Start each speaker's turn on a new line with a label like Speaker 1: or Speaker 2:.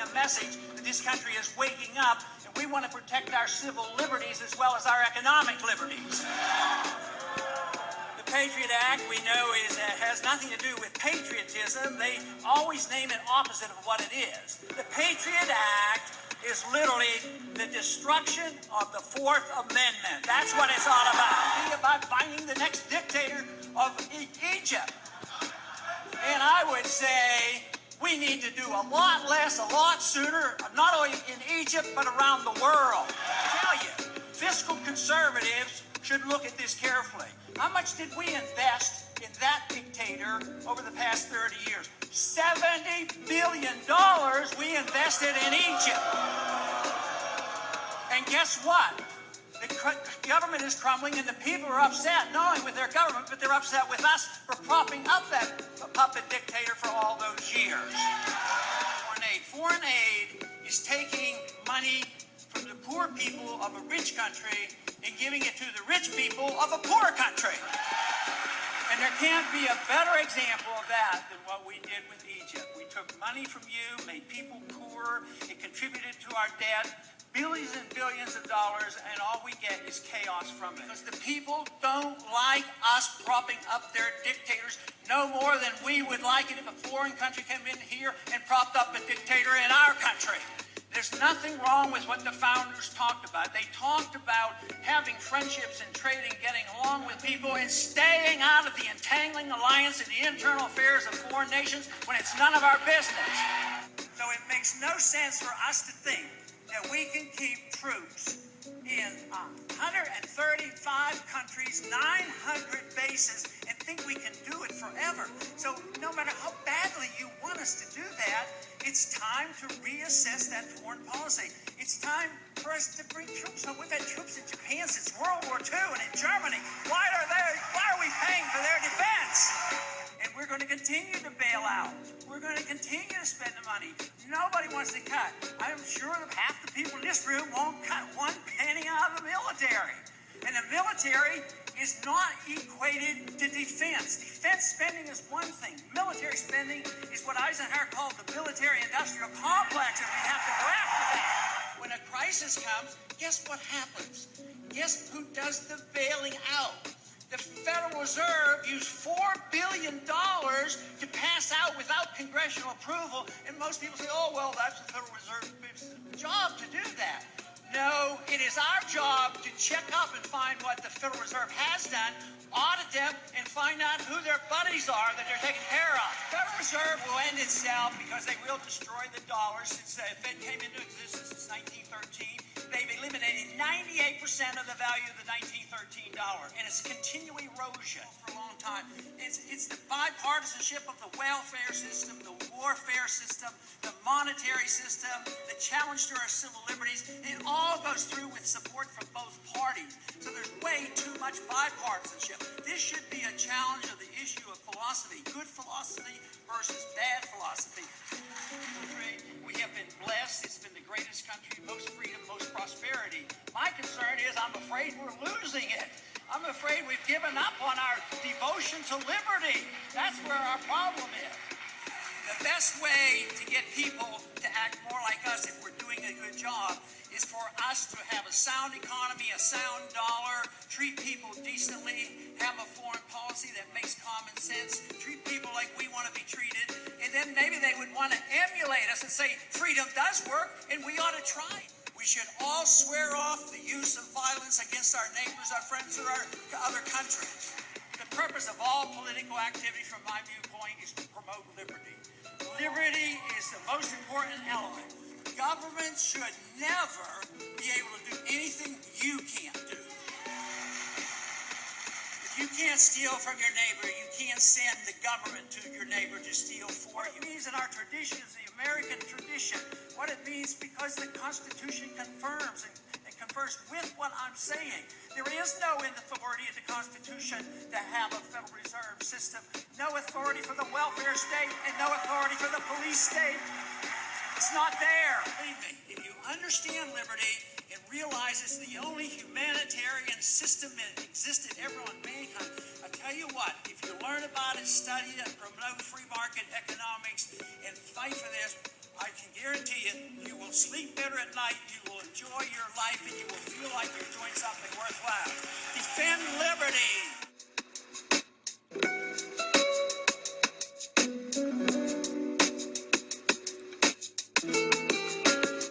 Speaker 1: a message that this country is waking up and we want to protect our civil liberties as well as our economic liberties. The Patriot Act, we know, has nothing to do with patriotism. They always name it opposite of what it is. The Patriot Act is literally the destruction of the Fourth Amendment. That's what it's all about. It's about finding the next dictator of Egypt. And I would say we need to do a lot less, a lot sooner, not only in Egypt, but around the world. I tell you, fiscal conservatives should look at this carefully. How much did we invest in that dictator over the past 30 years? $70 billion we invested in Egypt. And guess what? The government is crumbling and the people are upset, not only with their government, but they're upset with us for propping up that puppet dictator for all those years. Foreign aid is taking money from the poor people of a rich country and giving it to the rich people of a poor country. And there can't be a better example of that than what we did with Egypt. We took money from you, made people poorer, it contributed to our debt, billions and billions of dollars, and all we get is chaos from it. Because the people don't like us propping up their dictators no more than we would like it if a foreign country came in here and propped up a dictator in our country. There's nothing wrong with what the founders talked about. They talked about having friendships and trading, getting along with people, and staying out of the entangling alliance in the internal affairs of foreign nations when it's none of our business. So it makes no sense for us to think that we can keep troops in 135 countries, 900 bases, and think we can do it forever. So no matter how badly you want us to do that, it's time to reassess that foreign policy. It's time for us to bring troops home. We've had troops in Japan since World War II and in Germany. Why are we paying for their defense? And we're going to continue to bail out. We're going to continue to spend the money. Nobody wants to cut. I'm sure that half the people in this room won't cut one penny out of the military. And the military is not equated to defense. Defense spending is one thing. Military spending is what Eisenhower called the military-industrial complex, and we have to go after that. When a crisis comes, guess what happens? Guess who does the bailing out? The Federal Reserve used $4 billion to pass out without congressional approval, and most people say, oh, well, that's the Federal Reserve's job to do that. No, it is our job to check up and find what the Federal Reserve has done, audit them, and find out who their buddies are that they're taking care of. The Federal Reserve will end itself because they will destroy the dollar. Since the Fed came into existence since 1913, they've eliminated 98% of the value of the 1913 dollar, and it's continuing erosion for a long time. It's the bipartisanship of the welfare system, the warfare system, the monetary system, the challenge to our civil liberties. It all goes through with support from both parties. So there's way too much bipartisanship. This should be a challenge of the issue of philosophy, good philosophy versus bad philosophy. We have been blessed. It's been the greatest country, most freedom, most prosperity. My concern is I'm afraid we're losing it. I'm afraid we've given up on our devotion to liberty. That's where our problem is. The best way to get people to act more like us if we're doing a good job is for us to have a sound economy, a sound dollar, treat people decently, have a foreign policy that makes common sense, treat people like we want to be treated, and then maybe they would want to emulate us and say, freedom does work, and we ought to try it. We should all swear off the use of violence against our neighbors, our friends, or our other countries. The purpose of all political activity, from my viewpoint, is to promote liberty. Liberty is the most important element. Government should never be able to do anything you can't do. If you can't steal from your neighbor, you can't send the government to your neighbor to steal for you. It means in our tradition, is the American tradition, what it means because the Constitution confirms and confers with what I'm saying. There is no authority in the Constitution to have a Federal Reserve system, no authority for the welfare state, and no authority for the police state. It's not there. Believe me, if you understand liberty and realize it's the only humanitarian system that existed ever on mankind, I tell you what, if you learn about it, study it, promote free market economics, and fight for this, I can guarantee it, you will sleep better at night, you will enjoy your life, and you will feel like you're doing something worthwhile. Defend liberty.